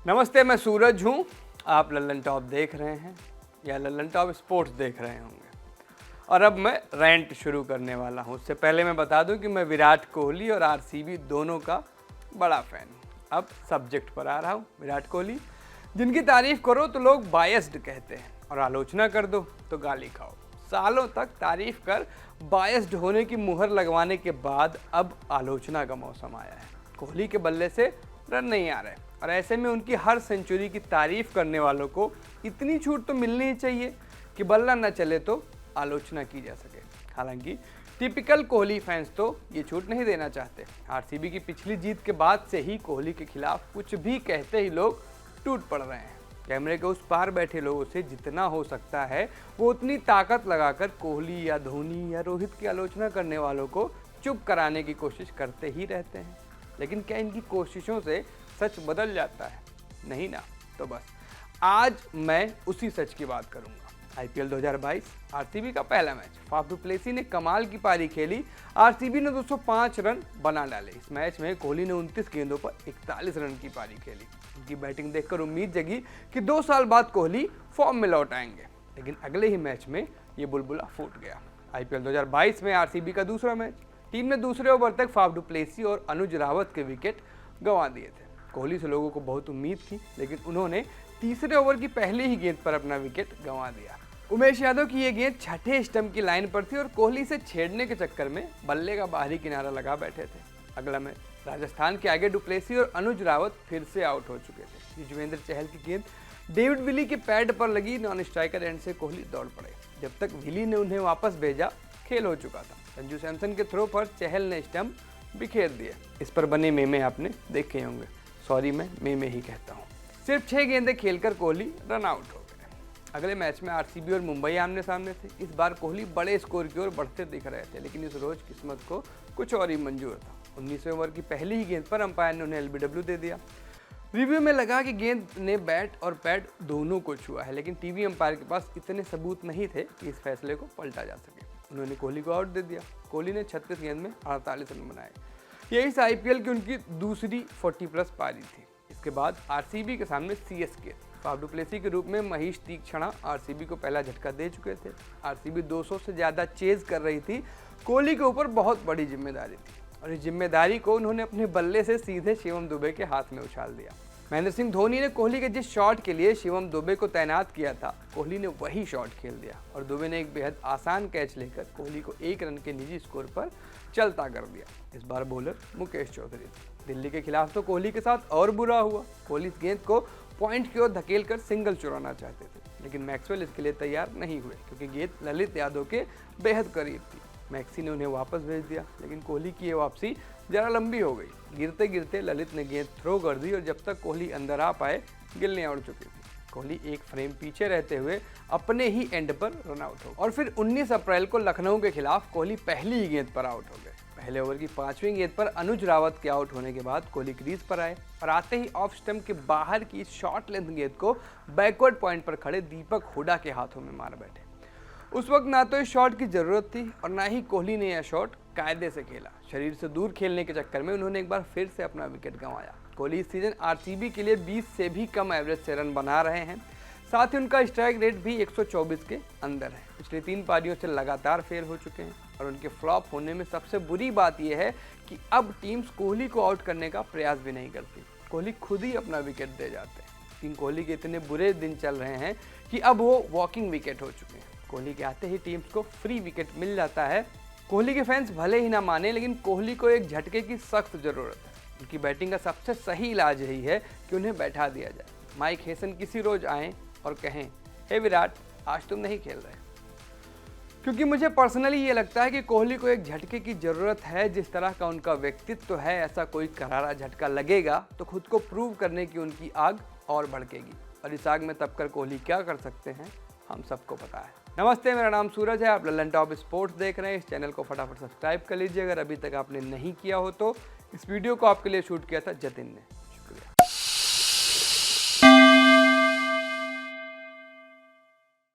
नमस्ते, मैं सूरज हूँ। आप लल्लन टॉप देख रहे हैं या लल्लन टॉप स्पोर्ट्स देख रहे होंगे। और अब मैं रेंट शुरू करने वाला हूँ। उससे पहले मैं बता दूँ कि मैं विराट कोहली और आरसीबी दोनों का बड़ा फ़ैन हूँ। अब सब्जेक्ट पर आ रहा हूँ। विराट कोहली, जिनकी तारीफ़ करो तो लोग बायस्ड कहते हैं और आलोचना कर दो तो गाली खाओ। सालों तक तारीफ़ कर बायस्ड होने की मुहर लगवाने के बाद अब आलोचना का मौसम आया है। कोहली के बल्ले से रन नहीं आ रहे और ऐसे में उनकी हर सेंचुरी की तारीफ करने वालों को इतनी छूट तो मिलनी ही चाहिए कि बल्ला न चले तो आलोचना की जा सके। हालांकि टिपिकल कोहली फैंस तो ये छूट नहीं देना चाहते। आरसीबी की पिछली जीत के बाद से ही कोहली के खिलाफ कुछ भी कहते ही लोग टूट पड़ रहे हैं। कैमरे के उस पार बैठे लोगों से जितना हो सकता है वो उतनी ताकत लगाकर कोहली या धोनी या रोहित की आलोचना करने वालों को चुप कराने की कोशिश करते ही रहते हैं। लेकिन क्या इनकी कोशिशों से सच बदल जाता है? नहीं ना। तो बस आज मैं उसी सच की बात करूंगा। आईपीएल 2022 आरसीबी का पहला मैच। फाफ डु प्लेसी ने कमाल की पारी खेली। आरसीबी ने 205 रन बना डाले। इस मैच में कोहली ने 29 गेंदों पर 41 रन की पारी खेली। उनकी बैटिंग देखकर उम्मीद जगी कि 2 साल बाद कोहली फॉर्म में लौट आएंगे, लेकिन अगले ही मैच में ये बुलबुला फूट गया। आईपीएल 2022 में आरसीबी का दूसरा मैच। टीम ने दूसरे ओवर तक फाफ डु प्लेसी और अनुज रावत के विकेट गंवा दिए थे। कोहली से लोगों को बहुत उम्मीद थी, लेकिन उन्होंने तीसरे ओवर की पहली ही गेंद पर अपना विकेट गंवा दिया। उमेश यादव की ये गेंद छठे स्टंप की लाइन पर थी और कोहली से छेड़ने के चक्कर में बल्ले का बाहरी किनारा लगा बैठे थे। अगला मैच राजस्थान के आगे डु प्लेसी और अनुज रावत फिर से आउट हो चुके थे। युजवेंद्र चहल की गेंद डेविड विली के पैड पर लगी। नॉन स्ट्राइकर एंड से कोहली दौड़ पड़े। जब तक विली ने उन्हें वापस भेजा, खेल हो चुका था। संजू सैमसन के थ्रो पर चहल ने स्टंप बिखेर दिए। इस पर बने मेमे आपने देखे होंगे। सॉरी, मैं मेमे ही कहता हूँ। सिर्फ 6 गेंदें खेलकर कोहली रन आउट हो गए। अगले मैच में आरसीबी और मुंबई आमने सामने थे। इस बार कोहली बड़े स्कोर की ओर बढ़ते दिख रहे थे, लेकिन इस रोज किस्मत को कुछ और ही मंजूर था। 19वें ओवर की पहली ही गेंद पर अंपायर ने उन्हें एलबीडब्ल्यू दे दिया। रिव्यू में लगा कि गेंद ने बैट और पैड दोनों को छुआ है, लेकिन टीवी अंपायर के पास इतने सबूत नहीं थे कि इस फैसले को पलटा जा सके। उन्होंने कोहली को आउट दे दिया। कोहली ने 36 गेंद में 48 रन बनाए। यही इस आईपीएल की उनकी दूसरी 40+ पारी थी। इसके बाद आरसीबी के सामने सीएसके। फाफ डु प्लेसी के रूप में महेश तीक्ष्णा आरसीबी को पहला झटका दे चुके थे। आरसीबी 200 से ज़्यादा चेज कर रही थी। कोहली के ऊपर बहुत बड़ी जिम्मेदारी थी और इस जिम्मेदारी को उन्होंने अपने बल्ले से सीधे शिवम दुबे के हाथ में उछाल दिया। महेंद्र सिंह धोनी ने कोहली के जिस शॉट के लिए शिवम दुबे को तैनात किया था, कोहली ने वही शॉट खेल दिया और दुबे ने एक बेहद आसान कैच लेकर कोहली को 1 रन के निजी स्कोर पर चलता कर दिया। इस बार बॉलर मुकेश चौधरी थे। दिल्ली के खिलाफ तो कोहली के साथ और बुरा हुआ। कोहली इस गेंद को पॉइंट की ओर धकेलकर सिंगल चुराना चाहते थे, लेकिन मैक्सवेल इसके लिए तैयार नहीं हुए क्योंकि गेंद ललित यादव के बेहद करीब थी। मैक्सी ने उन्हें वापस भेज दिया, लेकिन कोहली की ये वापसी जरा लंबी हो गई। गिरते गिरते ललित ने गेंद थ्रो कर दी और जब तक कोहली अंदर आ पाए गिल्लियां उड़ चुकी थी। कोहली एक फ्रेम पीछे रहते हुए अपने ही एंड पर रन आउट हो और फिर 19 अप्रैल को लखनऊ के खिलाफ कोहली पहली ही गेंद पर आउट हो गए। पहले ओवर की 5वीं गेंद पर अनुज रावत के आउट होने के बाद कोहली क्रीज पर आए और आते ही ऑफ स्टंप के बाहर की शॉर्ट लेंथ गेंद को बैकवर्ड पॉइंट पर खड़े दीपक हुडा के हाथों में मार बैठे। उस वक्त ना तो इस शॉट की जरूरत थी और ना ही कोहली ने यह शॉट कायदे से खेला। शरीर से दूर खेलने के चक्कर में उन्होंने एक बार फिर से अपना विकेट गंवाया। कोहली इस सीजन आरसीबी के लिए 20 से भी कम एवरेज से रन बना रहे हैं। साथ ही उनका स्ट्राइक रेट भी 124 के अंदर है। पिछली 3 पारियों से लगातार फेल हो चुके हैं और उनके फ्लॉप होने में सबसे बुरी बात यह है कि अब टीम्स कोहली को आउट करने का प्रयास भी नहीं करती। कोहली खुद ही अपना विकेट दे जाते हैं। टीम कोहली के इतने बुरे दिन चल रहे हैं कि अब वो वॉकिंग विकेट हो चुके हैं। कोहली के आते ही टीम्स को फ्री विकेट मिल जाता है। कोहली के फैंस भले ही ना माने, लेकिन कोहली को एक झटके की सख्त ज़रूरत है। उनकी बैटिंग का सबसे सही इलाज यही है कि उन्हें बैठा दिया जाए। माइक हेसन किसी रोज आएँ और कहें, हे विराट, आज तुम नहीं खेल रहे। क्योंकि मुझे पर्सनली ये लगता है कि कोहली को एक झटके की ज़रूरत है। जिस तरह का उनका व्यक्तित्व है, ऐसा कोई करारा झटका लगेगा तो खुद को प्रूव करने की उनकी आग और भड़केगी और इस आग में तपकर कोहली क्या कर सकते हैं हम सबको पता है। नमस्ते, मेरा नाम सूरज है। आप लल्लन टॉप स्पोर्ट्स देख रहे हैं। इस चैनल को फटाफट सब्सक्राइब कर लीजिए अगर अभी तक आपने नहीं किया हो तो। इस वीडियो को आपके लिए शूट किया था जतिन ने।